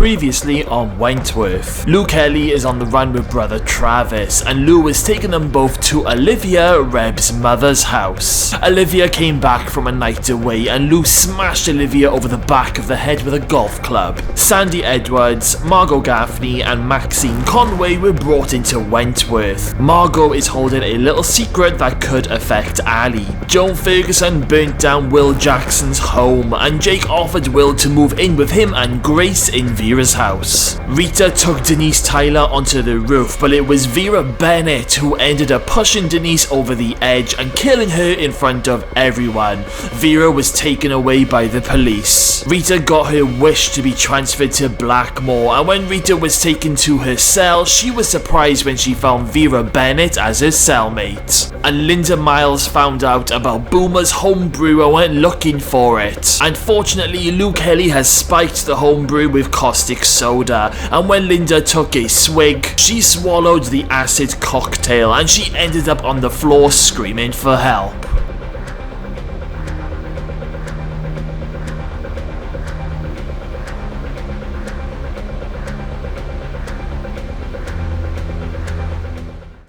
Previously on Wentworth, Lou Kelly is on the run with brother Travis, and Lou has taken them both to Olivia, Reb's mother's house. Olivia came back from a night away, and Lou smashed Olivia over the back of the head with a golf club. Sandy Edwards, Margot Gaffney, and Maxine Conway were brought into Wentworth. Margot is holding a little secret that could affect Ali. Joan Ferguson burnt down Will Jackson's home, and Jake offered Will to move in with him and Grace in Vera's house. Rita took Denise Tyler onto the roof, but it was Vera Bennett who ended up pushing Denise over the edge and killing her in front of everyone. Vera was taken away by the police. Rita got her wish to be transferred to Blackmore, and when Rita was taken to her cell, she was surprised when she found Vera Bennett as her cellmate. And Linda Miles found out about Boomer's homebrew and went looking for it. Unfortunately, Lou Kelly has spiked the homebrew with caustic soda, and when Linda took a swig, she swallowed the acid cocktail and she ended up on the floor screaming for help.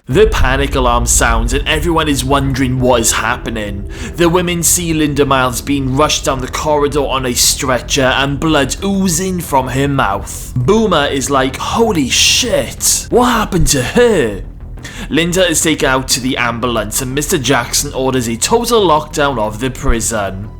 The panic alarm sounds and everyone is wondering what is happening. The women see Linda Miles being rushed down the corridor on a stretcher and blood oozing from her mouth. Boomer is like, holy shit, what happened to her? Linda is taken out to the ambulance and Mr. Jackson orders a total lockdown of the prison.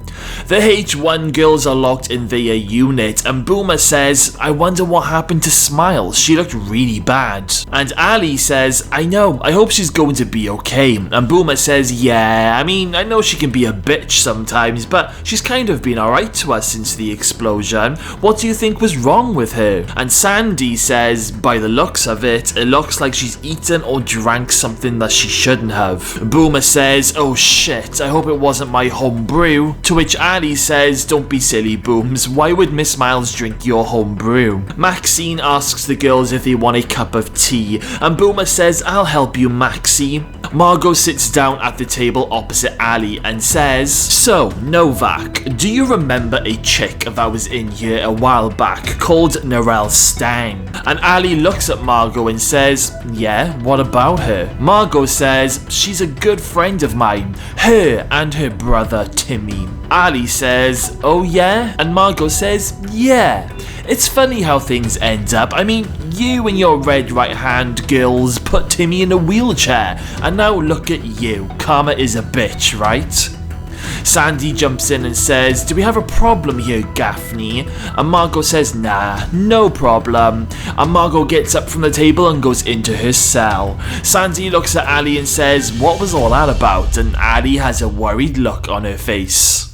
The H1 girls are locked in their unit, and Boomer says, I wonder what happened to Smiles, she looked really bad. And Ali says, I know, I hope she's going to be okay. And Boomer says, yeah, I mean, I know she can be a bitch sometimes, but she's kind of been alright to us since the explosion. What do you think was wrong with her? And Sandy says, by the looks of it, it looks like she's eaten or drank something that she shouldn't have. Boomer says, oh shit, I hope it wasn't my home brew. To which Ali says, don't be silly, Booms, why would Miss Miles drink your home brew? Maxine asks the girls if they want a cup of tea, and Boomer says, I'll help you, Maxie. Margot sits down at the table opposite Ali and says, so, Novak, do you remember a chick that was in here a while back called Narelle Stang? And Ali looks at Margot and says, yeah, what about her? Margot says, she's a good friend of mine, her and her brother Timmy. Ali says, oh yeah? And Margot says, yeah. It's funny how things end up. I mean, you and your red right hand girls put Timmy in a wheelchair, and now look at you. Karma is a bitch, right? Sandy jumps in and says, do we have a problem here, Gaffney? And Margot says, nah, no problem. And Margot gets up from the table and goes into her cell. Sandy looks at Ali and says, what was all that about? And Ali has a worried look on her face.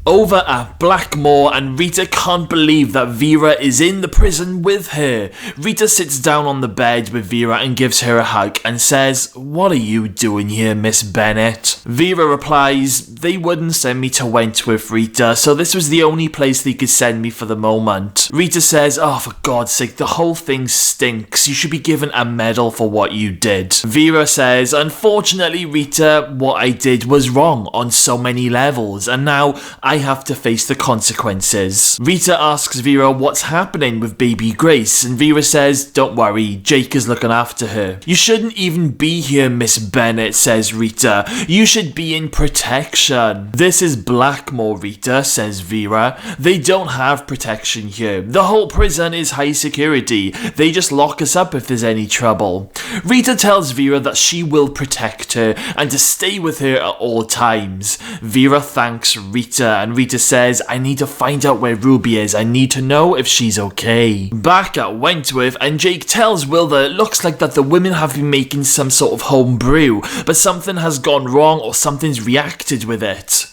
Over at Blackmore, and Rita can't believe that Vera is in the prison with her. Rita sits down on the bed with Vera and gives her a hug and says, what are you doing here, Miss Bennett? Vera replies, they wouldn't send me to Wentworth, Rita, so this was the only place they could send me for the moment. Rita says, oh, for God's sake, the whole thing stinks. You should be given a medal for what you did. Vera says, unfortunately, Rita, what I did was wrong on so many levels, and now I have to face the consequences. Rita asks Vera what's happening with baby Grace, and Vera says, don't worry, Jake is looking after her. You shouldn't even be here, Miss Bennett, says Rita. You should be in protection. This is Blackmore, Rita, says Vera. They don't have protection here. The whole prison is high security. They just lock us up if there's any trouble. Rita tells Vera that she will protect her and to stay with her at all times. Vera thanks Rita, and Rita says, I need to find out where Ruby is. I need to know if she's okay. Back at Wentworth, and Jake tells Will that it looks like that the women have been making some sort of home brew, but something has gone wrong or something's reacted with it.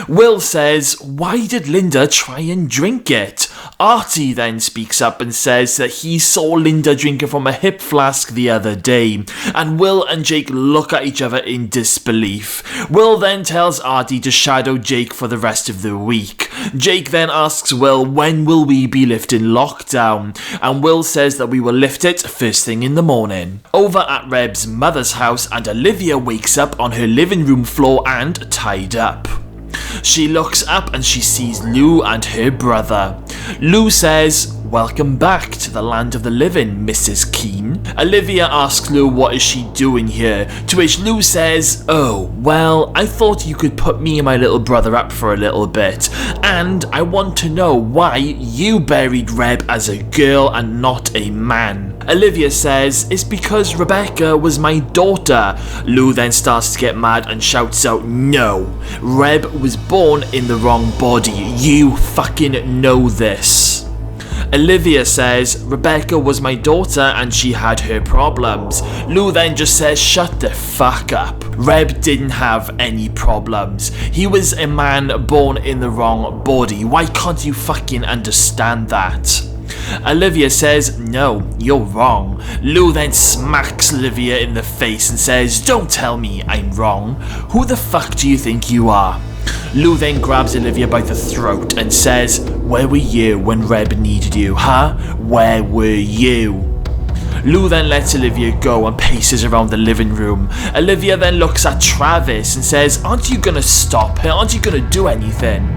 Will says, why did Linda try and drink it? Artie then speaks up and says that he saw Linda drinking from a hip flask the other day, and Will and Jake look at each other in disbelief. Will then tells Artie to shadow Jake for the rest of the week. Jake then asks Will, when will we be lifting lockdown? And Will says that we will lift it first thing in the morning. Over at Reb's mother's house, and Olivia wakes up on her living room floor and tied up. She looks up and she sees Lou and her brother. Lou says, "Welcome back to the land of the living, Mrs. Keene." Olivia asks Lou what is she doing here, to which Lou says, "Oh, well, I thought you could put me and my little brother up for a little bit, and I want to know why you buried Reb as a girl and not a man." Olivia says, "It's because Rebecca was my daughter." Lou then starts to get mad and shouts out, "No, Reb was born in the wrong body. You fucking know this." Olivia says, "Rebecca was my daughter and she had her problems." Lou then just says, "Shut the fuck up. Reb didn't have any problems. He was a man born in the wrong body. Why can't you fucking understand that?" Olivia says, "No, you're wrong." Lou then smacks Olivia in the face and says, "Don't tell me I'm wrong. Who the fuck do you think you are?" Lou then grabs Olivia by the throat and says, "Where were you when Reb needed you, huh? Where were you?" Lou then lets Olivia go and paces around the living room. Olivia then looks at Travis and says, "Aren't you gonna stop her? Aren't you gonna do anything?"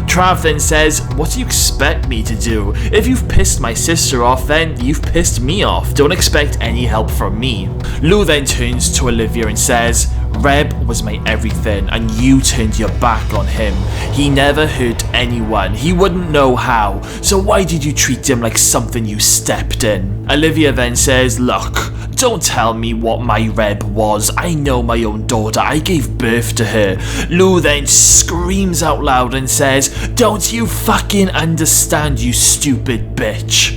Trav then says, "What do you expect me to do? If you've pissed my sister off, then you've pissed me off. Don't expect any help from me." Lou then turns to Olivia and says, "Reb was my everything and you turned your back on him. He never hurt anyone. He wouldn't know how. So why did you treat him like something you stepped in?" Olivia then says, "Look, don't tell me what my Reb was. I know my own daughter. I gave birth to her." Lou then screams out loud and says, "Don't you fucking understand, you stupid bitch?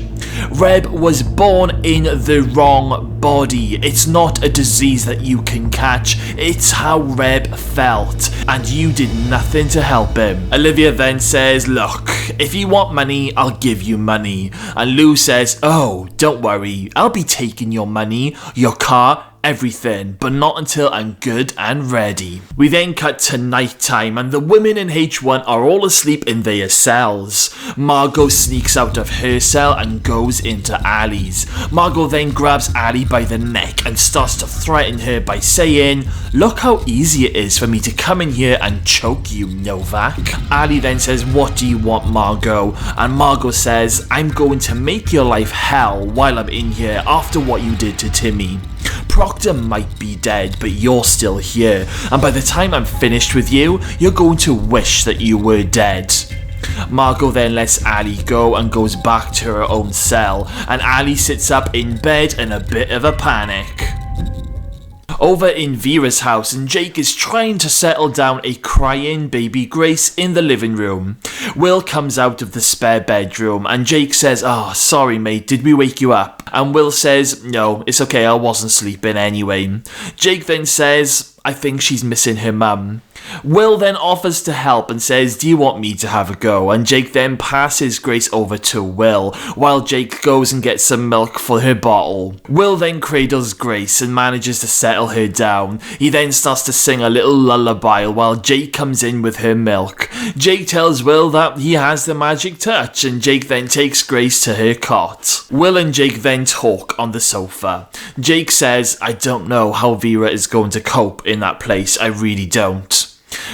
Reb was born in the wrong body. It's not a disease that you can catch. It's how Reb felt, and you did nothing to help him." Olivia then says, "Look, if you want money, I'll give you money." And Lou says, "Oh, don't worry. I'll be taking your money, your car, everything, but not until I'm good and ready." We then cut to night time and the women in H1 are all asleep in their cells. Margot sneaks out of her cell and goes into Ali's. Margot then grabs Ali by the neck and starts to threaten her by saying, "Look how easy it is for me to come in here and choke you, Novak." Ali then says, "What do you want, Margot?" And Margot says, "I'm going to make your life hell while I'm in here after what you did to Timmy. Proctor might be dead, but you're still here, and by the time I'm finished with you, you're going to wish that you were dead." Margot then lets Ali go and goes back to her own cell, and Ali sits up in bed in a bit of a panic. Over in Vera's house, and Jake is trying to settle down a crying baby Grace in the living room. Will comes out of the spare bedroom and Jake says, "Oh, sorry mate, did we wake you up?" And Will says, "No, it's okay, I wasn't sleeping anyway." Jake then says, "I think she's missing her mum." Will then offers to help and says, "Do you want me to have a go?" And Jake then passes Grace over to Will, while Jake goes and gets some milk for her bottle. Will then cradles Grace and manages to settle her down. He then starts to sing a little lullaby while Jake comes in with her milk. Jake tells Will that he has the magic touch, and Jake then takes Grace to her cot. Will and Jake then talk on the sofa. Jake says, "I don't know how Vera is going to cope in that place, I really don't."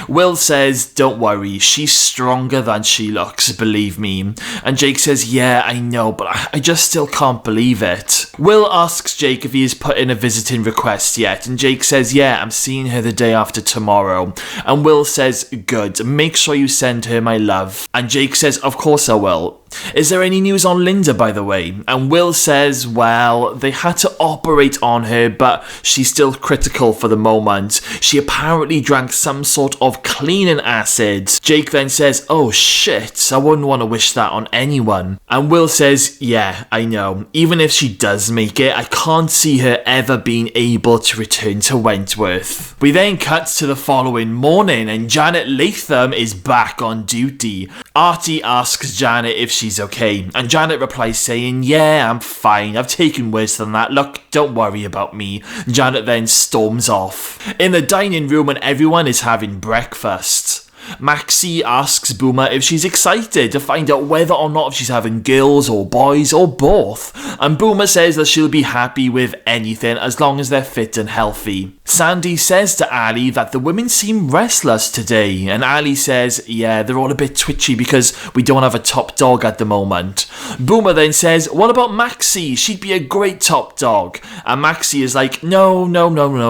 Will says, "Don't worry, she's stronger than she looks, believe me." And Jake says, "Yeah, I know, but I just still can't believe it." Will asks Jake if he has put in a visiting request yet, and Jake says, "Yeah, I'm seeing her the day after tomorrow." And Will says, "Good, make sure you send her my love." And Jake says, "Of course I will. Is there any news on Linda, by the way?" And Will says, "Well, they had to operate on her, but she's still critical for the moment. She apparently drank some sort of cleaning acid." Jake then says, "Oh shit, I wouldn't want to wish that on anyone." And Will says, "Yeah, I know. Even if she does make it, I can't see her ever being able to return to Wentworth." We then cut to the following morning and Janet Latham is back on duty. Artie asks Janet if she's okay, and Janet replies saying, "Yeah, I'm fine. I've taken worse than that. Look, don't worry about me." Janet then storms off. In the dining room and everyone is having breakfast. Maxie asks Boomer if she's excited to find out whether or not she's having girls or boys or both, and Boomer says that she'll be happy with anything as long as they're fit and healthy. Sandy says to Ali that the women seem restless today, and Ali says, yeah, they're all a bit twitchy because we don't have a top dog at the moment. Boomer then says, what about Maxie? She'd be a great top dog. And Maxie is like, no,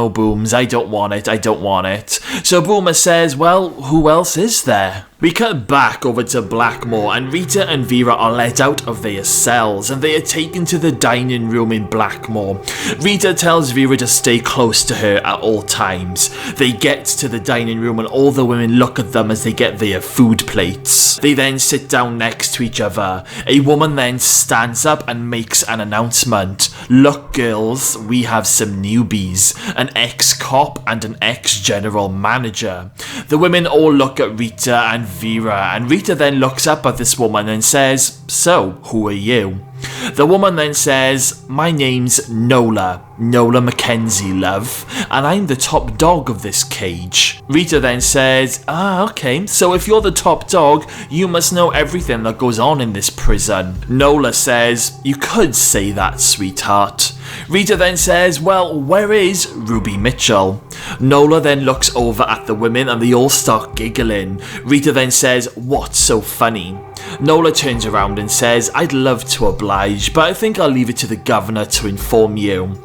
Booms, I don't want it. So Boomer says, well, who else is there? We cut back over to Blackmore, and Rita and Vera are let out of their cells and they are taken to the dining room in Blackmore. Rita tells Vera to stay close to her at all times. They get to the dining room and all the women look at them as they get their food plates. They then sit down next to each other. A woman then stands up and makes an announcement. Look girls, we have some newbies, an ex-cop and an ex-general manager. The women all look at Rita and Vera, and Rita then looks up at this woman and says, so, who are you? The woman then says, my name's Nola Mackenzie, love, and I'm the top dog of this cage. Rita then says, okay, so if you're the top dog, you must know everything that goes on in this prison. Nola says, you could say that, sweetheart. Rita then says, well, where is Ruby Mitchell? Nola then looks over at the women and they all start giggling. Rita then says, what's so funny? Nola turns around and says, I'd love to oblige, but I think I'll leave it to the governor to inform you.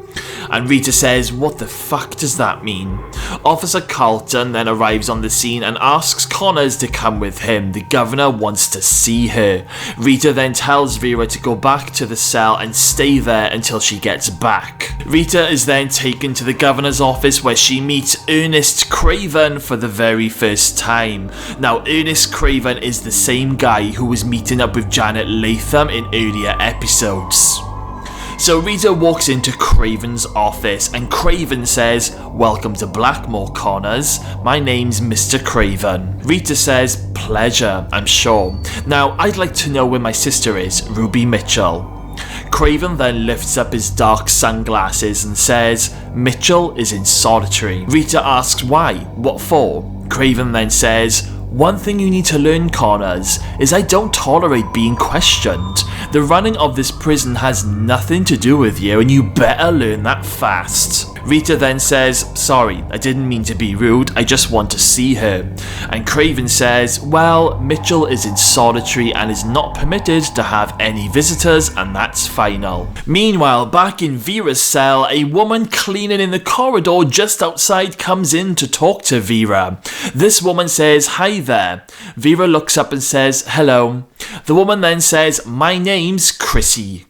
And Rita says, what the fuck does that mean? Officer Carlton then arrives on the scene and asks Connors to come with him. The governor wants to see her. Rita then tells Vera to go back to the cell and stay there until she gets back. Rita is then taken to the governor's office where she meets Ernest Craven for the very first time. Now, Ernest Craven is the same guy who was meeting up with Janet Latham in earlier episodes. So Rita walks into Craven's office and Craven says, welcome to Blackmore, Connors. My name's Mr. Craven. Rita says, pleasure, I'm sure. Now, I'd like to know where my sister is, Ruby Mitchell. Craven then lifts up his dark sunglasses and says, Mitchell is in solitary. Rita asks why, what for? Craven then says, one thing you need to learn, Connors, is I don't tolerate being questioned. The running of this prison has nothing to do with you and you better learn that fast. Rita then says, sorry, I didn't mean to be rude, I just want to see her. And Craven says, well, Mitchell is in solitary and is not permitted to have any visitors, and that's final. Meanwhile, back in Vera's cell, a woman cleaning in the corridor just outside comes in to talk to Vera. This woman says, hi there. Vera looks up and says, hello. The woman then says, my name's Chrissy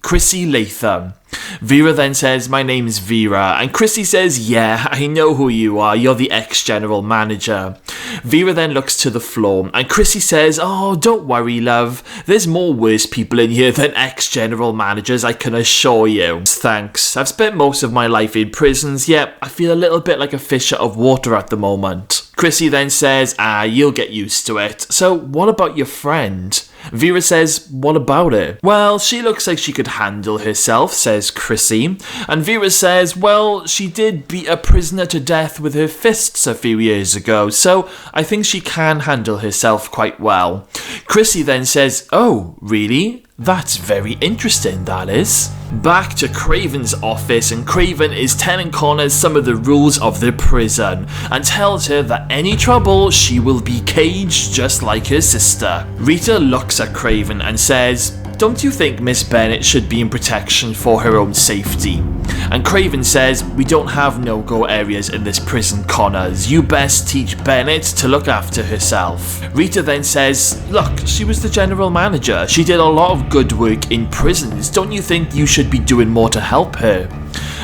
Latham. Vera then says, my name's Vera, and Chrissy says, yeah, I know who you are, you're the ex-general manager. Vera then looks to the floor, and Chrissy says, oh, don't worry, love, there's more worse people in here than ex-general managers, I can assure you. Thanks, I've spent most of my life in prisons, yet I feel a little bit like a fish out of water at the moment. Chrissy then says, you'll get used to it. So what about your friend? Vera says, what about it? Well, she looks like she could handle herself, says Chrissy. And Vera says, well, she did beat a prisoner to death with her fists a few years ago, so I think she can handle herself quite well. Chrissy then says, oh, really? That's very interesting, that is. Back to Craven's office, and Craven is telling Connors some of the rules of the prison and tells her that any trouble, she will be caged just like her sister. Rita looks at Craven and says, don't you think Miss Bennett should be in protection for her own safety? And Craven says, we don't have no-go areas in this prison, Connors. You best teach Bennett to look after herself. Rita then says, look, she was the general manager. She did a lot of good work in prisons. Don't you think you should be doing more to help her?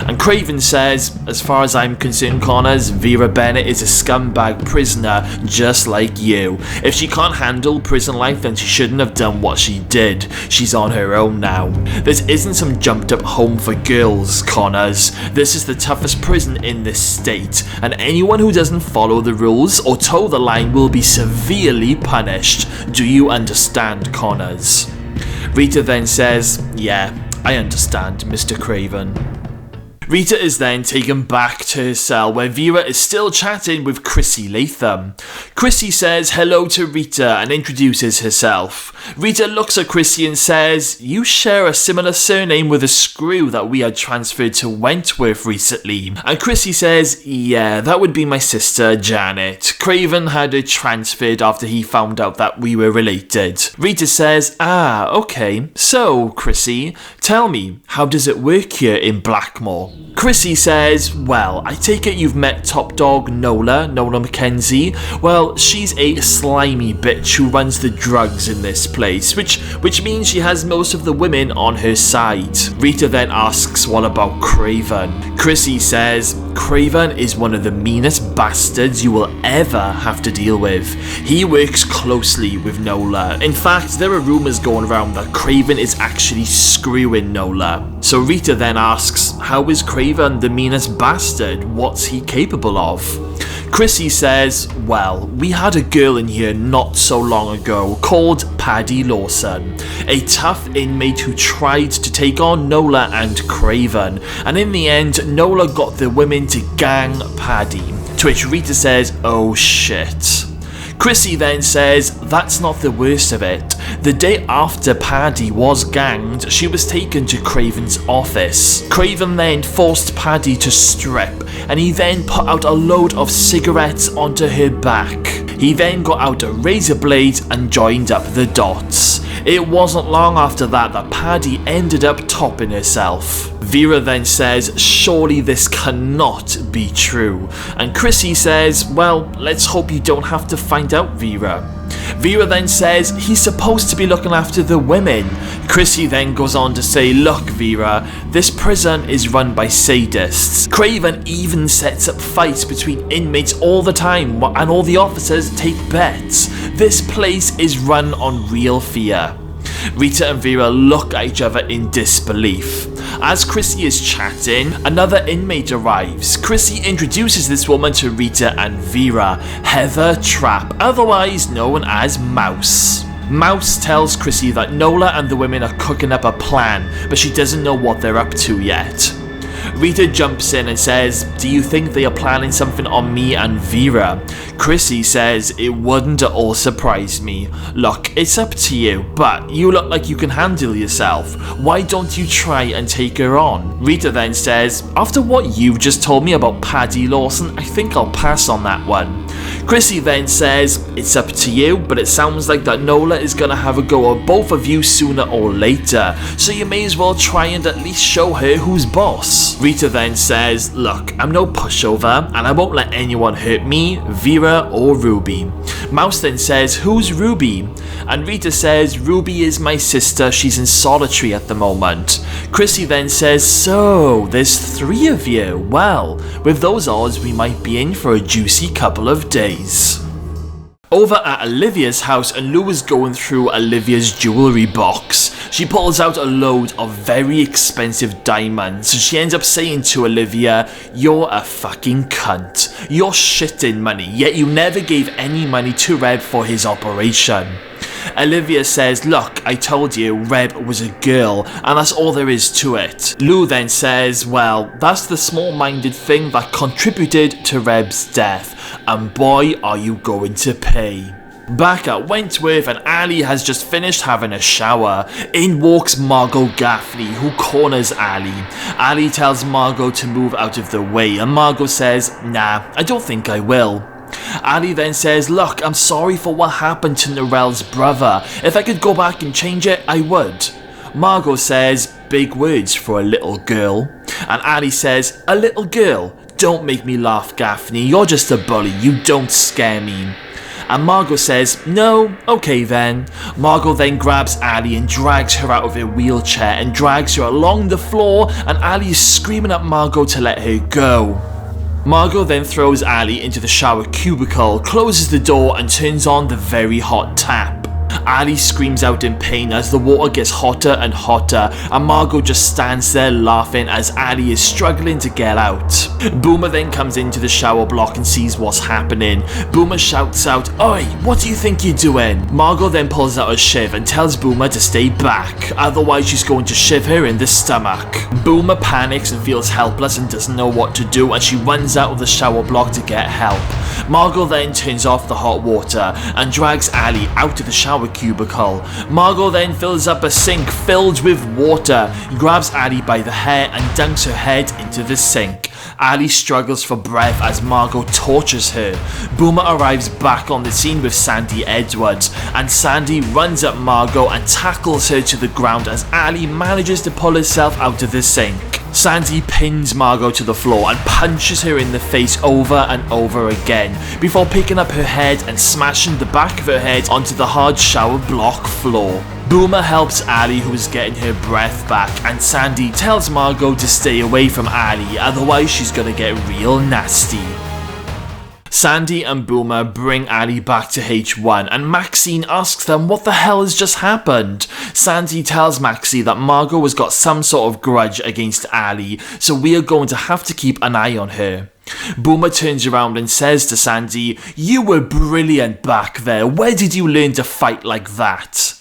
And Craven says, as far as I'm concerned, Connors, Vera Bennett is a scumbag prisoner just like you. If she can't handle prison life, then she shouldn't have done what she did. She's on her own now. This isn't some jumped up home for girls, Connors. This is the toughest prison in this state, and anyone who doesn't follow the rules or toe the line will be severely punished. Do you understand, Connors? Rita then says, yeah, I understand, Mr. Craven. Rita is then taken back to her cell where Vera is still chatting with Chrissy Latham. Chrissy says hello to Rita and introduces herself. Rita looks at Chrissy and says, "You share a similar surname with a screw that we had transferred to Wentworth recently." And Chrissy says, "Yeah, that would be my sister Janet. Craven had her transferred after he found out that we were related." Rita says, "Ah, okay. So, Chrissy, tell me, how does it work here in Blackmore?" Chrissy says, "Well, I take it you've met top dog Nola Mackenzie. Well, she's a slimy bitch who runs the drugs in this place, which means she has most of the women on her side." Rita then asks, "What about Craven?" Chrissy says, "Craven is one of the meanest bastards you will ever have to deal with. He works closely with Nola. In fact, there are rumours going around that Craven is actually screwing Nola." So Rita then asks, "How is Craven the meanest bastard? What's he capable of?" Chrissy says, "Well, we had a girl in here not so long ago called Paddy Lawson, a tough inmate who tried to take on Nola and Craven, and in the end, Nola got the women to gang Paddy." To which Rita says, "Oh shit." Chrissy then says, "That's not the worst of it. The day after Paddy was ganged, she was taken to Craven's office. Craven then forced Paddy to strip, and he then put out a load of cigarettes onto her back. He then got out a razor blade and joined up the dots. It wasn't long after that that Paddy ended up topping herself." Vera then says, "Surely this cannot be true." And Chrissy says, "Well, let's hope you don't have to find out, Vera." Vera then says, "He's supposed to be looking after the women." Chrissy then goes on to say, "Look, Vera, this prison is run by sadists. Craven even sets up fights between inmates all the time, and all the officers take bets. This place is run on real fear." Rita and Vera look at each other in disbelief. As Chrissy is chatting, another inmate arrives. Chrissy introduces this woman to Rita and Vera, Heather Trapp, otherwise known as Mouse. Mouse tells Chrissy that Nola and the women are cooking up a plan, but she doesn't know what they're up to yet. Rita jumps in and says, "Do you think they are planning something on me and Vera?" Chrissy says, "It wouldn't at all surprise me. Look, it's up to you, but you look like you can handle yourself. Why don't you try and take her on?" Rita then says, "After what you've just told me about Paddy Lawson, I think I'll pass on that one." Chrissy then says, "It's up to you, but it sounds like that Nola is gonna have a go at both of you sooner or later, so you may as well try and at least show her who's boss." Rita then says, "Look, I'm no pushover, and I won't let anyone hurt me, Vera, or Ruby." Mouse then says, "Who's Ruby?" And Rita says, "Ruby is my sister, she's in solitary at the moment." Chrissy then says, "So, there's 3 of you. Well, with those odds, we might be in for a juicy couple of days." Over at Olivia's house, and Lou is going through Olivia's jewellery box. She pulls out a load of very expensive diamonds, so she ends up saying to Olivia, "You're a fucking cunt. You're shitting money, yet you never gave any money to Reb for his operation." Olivia says, "Look, I told you Reb was a girl, and that's all there is to it." Lou then says, "Well, that's the small-minded thing that contributed to Reb's death, and boy are you going to pay." Back at Wentworth, and Ali has just finished having a shower. In walks Margot Gaffney, who corners Ali. Ali tells Margot to move out of the way, and Margot says, "Nah, I don't think I will." Ali then says, "Look, I'm sorry for what happened to Narelle's brother. If I could go back and change it, I would." Margot says, "Big words for a little girl." And Ali says, "A little girl? Don't make me laugh, Gaffney. You're just a bully. You don't scare me." And Margot says, "No, okay then." Margot then grabs Ali and drags her out of her wheelchair and drags her along the floor, and Ali is screaming at Margot to let her go. Margot then throws Ali into the shower cubicle, closes the door and turns on the very hot tap. Ali screams out in pain as the water gets hotter and hotter, and Margot just stands there laughing as Ali is struggling to get out. Boomer then comes into the shower block and sees what's happening. Boomer shouts out, "Oi, what do you think you're doing?" Margot then pulls out a shiv and tells Boomer to stay back, otherwise she's going to shiv her in the stomach. Boomer panics and feels helpless and doesn't know what to do, and she runs out of the shower block to get help. Margot then turns off the hot water and drags Ali out of the shower cubicle. Margot then fills up a sink filled with water, grabs Ali by the hair and dunks her head into the sink. Ali struggles for breath as Margot tortures her. Boomer arrives back on the scene with Sandy Edwards, and Sandy runs at Margot and tackles her to the ground as Ali manages to pull herself out of the sink. Sandy pins Margot to the floor and punches her in the face over and over again, before picking up her head and smashing the back of her head onto the hard shower block floor. Boomer helps Ali, who is getting her breath back, and Sandy tells Margot to stay away from Ali, otherwise she's gonna get real nasty. Sandy and Boomer bring Ali back to H1, and Maxine asks them what the hell has just happened. Sandy tells Maxie that Margot has got some sort of grudge against Ali, so we are going to have to keep an eye on her. Boomer turns around and says to Sandy, "You were brilliant back there, where did you learn to fight like that?"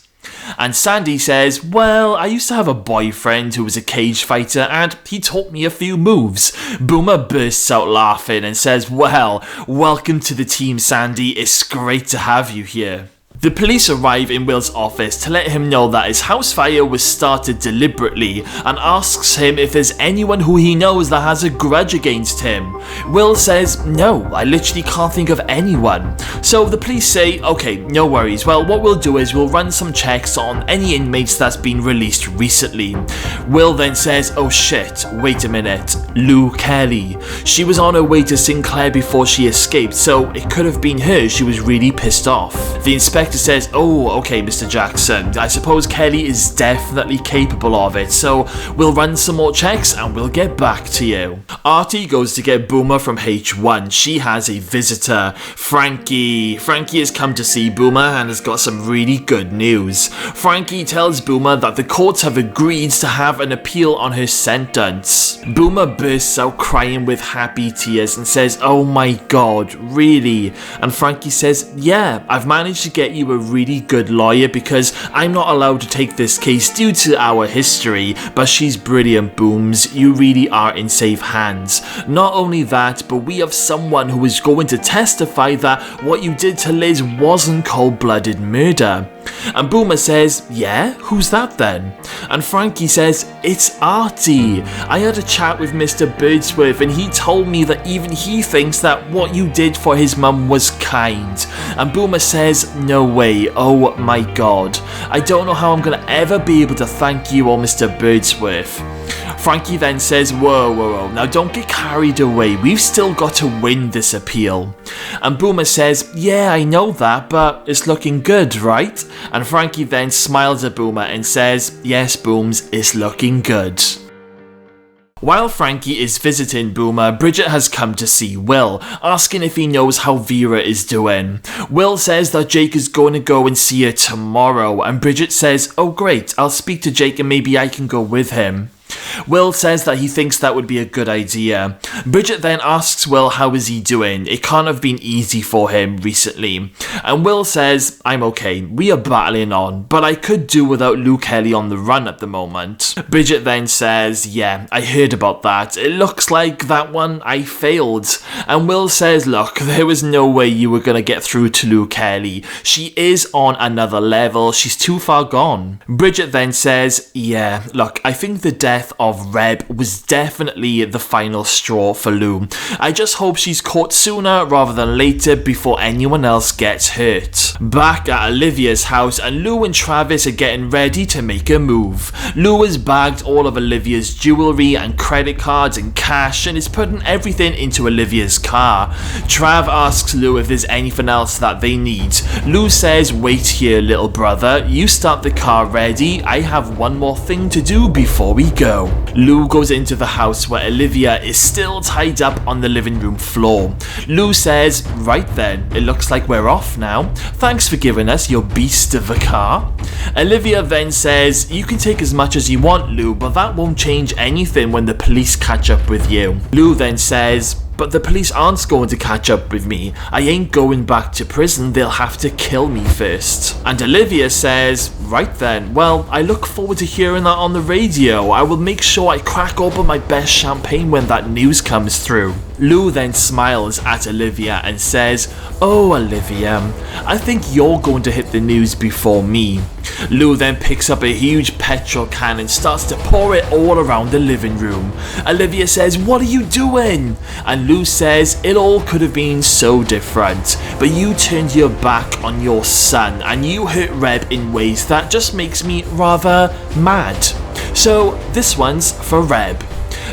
And Sandy says, "Well, I used to have a boyfriend who was a cage fighter and he taught me a few moves." Boomer bursts out laughing and says, "Well, welcome to the team, Sandy. It's great to have you here." The police arrive in Will's office to let him know that his house fire was started deliberately, and asks him if there's anyone who he knows that has a grudge against him. Will says, "No, I literally can't think of anyone." So the police say, "Okay, no worries. Well, what we'll do is we'll run some checks on any inmates that's been released recently." Will then says, "Oh shit, wait a minute. Lou Kelly. She was on her way to Sinclair before she escaped, so it could have been her. She was really pissed off." The inspector says, "Oh, okay, Mr. Jackson, I suppose Kelly is definitely capable of it, so we'll run some more checks and we'll get back to you." Artie goes to get Boomer from H1. She has a visitor, Franky. Franky has come to see Boomer and has got some really good news. Franky tells Boomer that the courts have agreed to have an appeal on her sentence. Boomer bursts out crying with happy tears and says, "Oh my god, really?" And Franky says, "Yeah, I've managed to get you a really good lawyer because I'm not allowed to take this case due to our history, but she's brilliant, Booms. You really are in safe hands. Not only that, but we have someone who is going to testify that what you did to Liz wasn't cold-blooded murder." And Boomer says, "Yeah? Who's that then?" And Franky says, "It's Artie. I had a chat with Mr. Birdsworth and he told me that even he thinks that what you did for his mum was kind." And Boomer says, "No way, oh my god. I don't know how I'm gonna ever be able to thank you or Mr. Birdsworth." Franky then says, whoa, now don't get carried away, we've still got to win this appeal." And Boomer says, "Yeah, I know that, but it's looking good, right?" And Franky then smiles at Boomer and says, "Yes, Booms, it's looking good." While Franky is visiting Boomer, Bridget has come to see Will, asking if he knows how Vera is doing. Will says that Jake is going to go and see her tomorrow, and Bridget says, "Oh great, I'll speak to Jake and maybe I can go with him." Will says that he thinks that would be a good idea. Bridget then asks Will how is he doing. It can't have been easy for him recently. And Will says, "I'm okay, we are battling on, but I could do without Lou Kelly on the run at the moment." Bridget then says, "Yeah, I heard about that. It looks like that one I failed." And Will says, "Look, there was no way you were going to get through to Lou Kelly. She is on another level, she's too far gone." Bridget then says, "Yeah, look, I think the death of Reb was definitely the final straw for Lou. I just hope she's caught sooner rather than later before anyone else gets hurt." Back at Olivia's house, and Lou and Travis are getting ready to make a move. Lou has bagged all of Olivia's jewellery and credit cards and cash and is putting everything into Olivia's car. Trav asks Lou if there's anything else that they need. Lou says, "Wait here, little brother, you start the car ready, I have one more thing to do before we go." go. Lou goes into the house where Olivia is still tied up on the living room floor. Lou says, right then, it looks like we're off now. Thanks for giving us your beast of a car. Olivia then says, you can take as much as you want, Lou, but that won't change anything when the police catch up with you. Lou then says, but the police aren't going to catch up with me. I ain't going back to prison, they'll have to kill me first. And Olivia says, right then, well, I look forward to hearing that on the radio. I will make sure I crack open my best champagne when that news comes through. Lou then smiles at Olivia and says, oh Olivia, I think you're going to hit the news before me. Lou then picks up a huge petrol can and starts to pour it all around the living room. Olivia says, what are you doing? And Lou says, it all could have been so different, but you turned your back on your son and you hurt Reb in ways that just makes me rather mad. So this one's for Reb.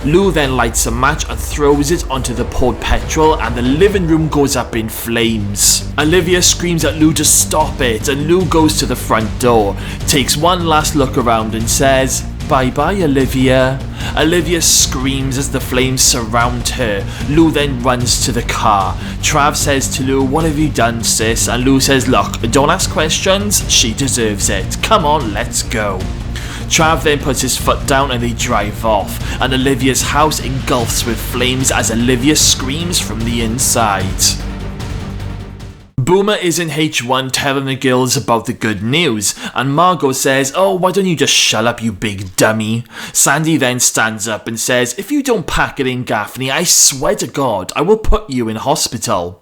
Lou then lights a match and throws it onto the poured petrol and the living room goes up in flames. Olivia screams at Lou to stop it and Lou goes to the front door, takes one last look around and says, bye bye Olivia. Olivia screams as the flames surround her. Lou then runs to the car. Trav says to Lou, what have you done sis? And Lou says, look, don't ask questions, she deserves it. Come on, let's go. Trav then puts his foot down and they drive off, and Olivia's house engulfs with flames as Olivia screams from the inside. Boomer is in H1 telling the girls about the good news, and Margot says, oh, why don't you just shut up, you big dummy? Sandy then stands up and says, if you don't pack it in, Gaffney, I swear to God, I will put you in hospital.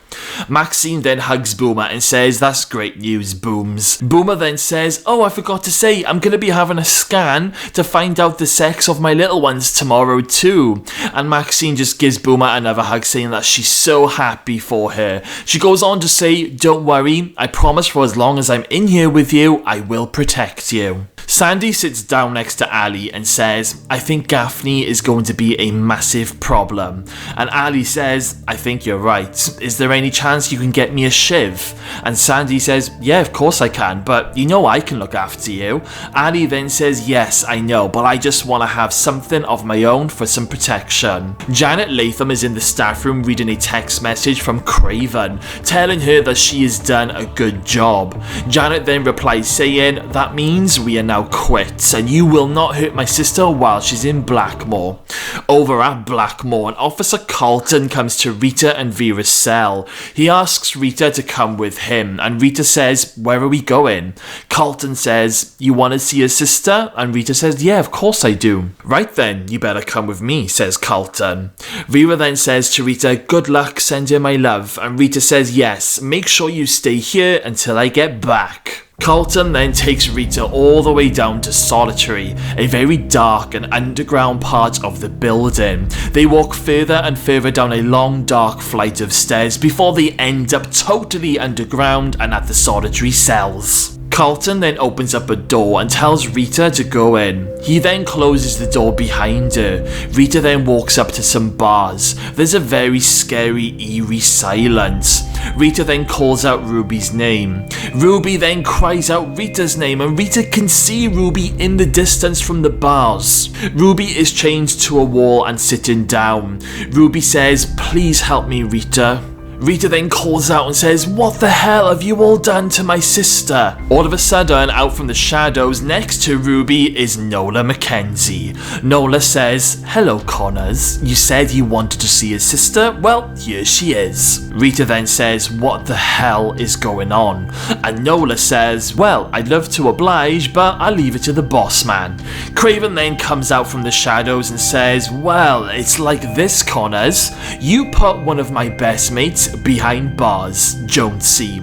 Maxine then hugs Boomer and says, that's great news, Booms. Boomer then says, oh, I forgot to say, I'm going to be having a scan to find out the sex of my little ones tomorrow too. And Maxine just gives Boomer another hug saying that she's so happy for her. She goes on to say, don't worry, I promise for as long as I'm in here with you, I will protect you. Sandy sits down next to Ali and says, I think Gaffney is going to be a massive problem. And Ali says, I think you're right. Is there any chance you can get me a shiv? And Sandy says, yeah, of course I can, but you know I can look after you. Ali then says, yes, I know, but I just want to have something of my own for some protection. Janet Latham is in the staff room reading a text message from Craven, telling her that she has done a good job. Janet then replies saying, that means we are now quits and you will not hurt my sister while she's in Blackmore. Over at Blackmore, an Officer Carlton comes to Rita and Vera's cell. He asks Rita to come with him and Rita says, where are we going? Carlton says, you want to see your sister? And Rita says, yeah, of course I do. Right then, you better come with me, says Carlton. Vera then says to Rita, good luck, send her my love. And Rita says, yes, make sure you stay here until I get back. Carlton then takes Rita all the way down to Solitary, a very dark and underground part of the building. They walk further and further down a long dark flight of stairs before they end up totally underground and at the Solitary cells. Carlton then opens up a door and tells Rita to go in. He then closes the door behind her. Rita then walks up to some bars. There's a very scary, eerie silence. Rita then calls out Ruby's name. Ruby then cries out Rita's name and Rita can see Ruby in the distance from the bars. Ruby is chained to a wall and sitting down. Ruby says, please help me, Rita. Rita then calls out and says, what the hell have you all done to my sister? All of a sudden, out from the shadows next to Ruby is Nola Mackenzie. Nola says, hello Connors, you said you wanted to see your sister? Well, here she is. Rita then says, what the hell is going on? And Nola says, well, I'd love to oblige, but I'll leave it to the boss man. Craven then comes out from the shadows and says, well, it's like this, Connors. You put one of my best mates behind bars, Jonesy.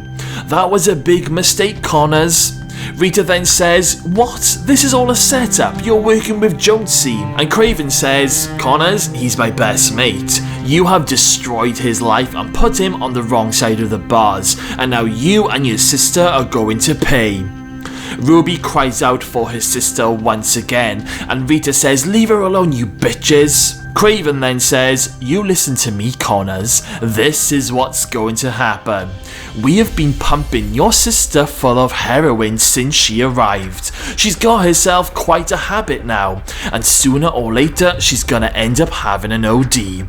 That was a big mistake, Connors. Rita then says, what? This is all a setup. You're working with Jonesy. And Craven says, Connors, he's my best mate. You have destroyed his life and put him on the wrong side of the bars. And now you and your sister are going to pay. Ruby cries out for her sister once again, and Rita says, leave her alone, you bitches. Craven then says, "You listen to me, Connors. This is what's going to happen. We have been pumping your sister full of heroin since she arrived. She's got herself quite a habit now, and sooner or later she's gonna end up having an OD."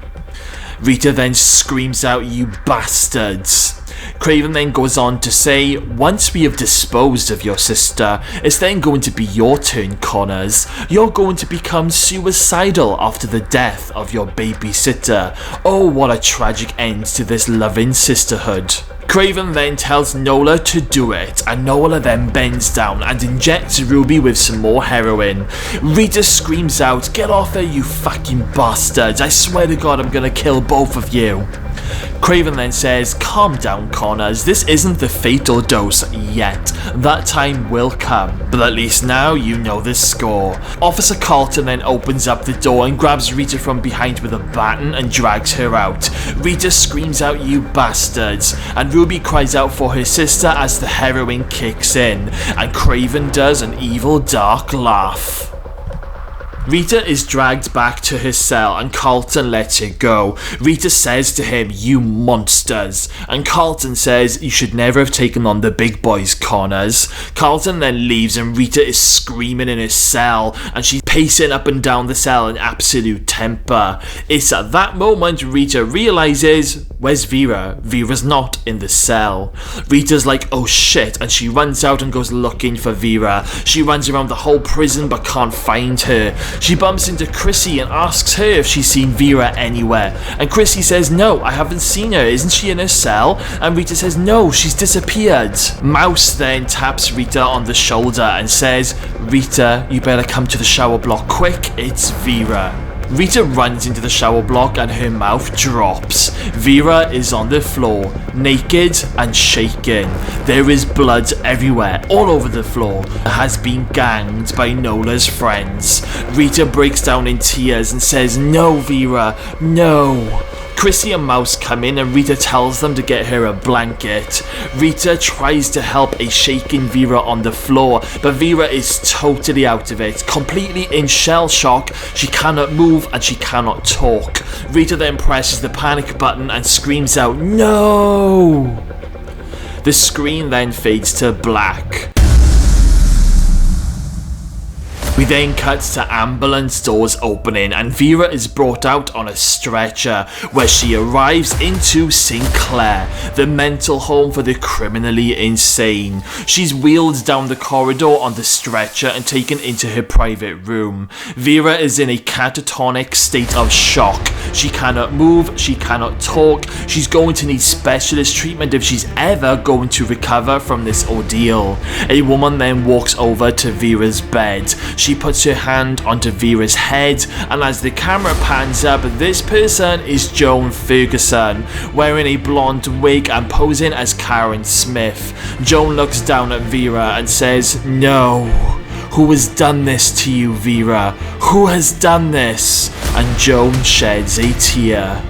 Rita then screams out, "You bastards." Craven then goes on to say, "Once we have disposed of your sister, it's then going to be your turn, Connors. You're going to become suicidal after the death of your babysitter. Oh, what a tragic end to this loving sisterhood." Craven then tells Nola to do it, and Nola then bends down and injects Ruby with some more heroin. Rita screams out, "Get off her, you fucking bastards. I swear to God I'm gonna kill both of you." Craven then says, "Calm down, Connors. This isn't the fatal dose yet. That time will come. But at least now you know the score." Officer Carlton then opens up the door and grabs Rita from behind with a baton and drags her out. Rita screams out, "You bastards," and Ruby cries out for her sister as the heroin kicks in, and Craven does an evil dark laugh. Rita is dragged back to her cell and Carlton lets her go. Rita says to him, "You monsters," and Carlton says, "You should never have taken on the big boys, Connors." Carlton then leaves and Rita is screaming in her cell and she's pacing up and down the cell in absolute temper. It's at that moment Rita realizes, where's Vera? Vera's not in the cell. Rita's like, "Oh shit," and she runs out and goes looking for Vera. She runs around the whole prison but can't find her. She bumps into Chrissy and asks her if she's seen Vera anywhere, and Chrissy says, "No, I haven't seen her. Isn't she in her cell?" And Rita says, "No, she's disappeared." Mouse then taps Rita on the shoulder and says, "Rita, you better come to the shower block quick, it's Vera." Rita runs into the shower block and her mouth drops. Vera is on the floor, naked and shaking. There is blood everywhere, all over the floor. Has been ganged by Nola's friends. Rita breaks down in tears and says, "No, Vera, no." Chrissy and Mouse come in and Rita tells them to get her a blanket. Rita tries to help a shaking Vera on the floor, but Vera is totally out of it, completely in shell shock. She cannot move and she cannot talk. Rita then presses the panic button and screams out, "No!" The screen then fades to black. We then cut to ambulance doors opening and Vera is brought out on a stretcher where she arrives into Sinclair, the mental home for the criminally insane. She's wheeled down the corridor on the stretcher and taken into her private room. Vera is in a catatonic state of shock. She cannot move, she cannot talk. She's going to need specialist treatment if she's ever going to recover from this ordeal. A woman then walks over to Vera's bed. She puts her hand onto Vera's head, and as the camera pans up, this person is Joan Ferguson, wearing a blonde wig and posing as Karen Smith. Joan looks down at Vera and says, "No. Who has done this to you, Vera? Who has done this?" And Joan sheds a tear.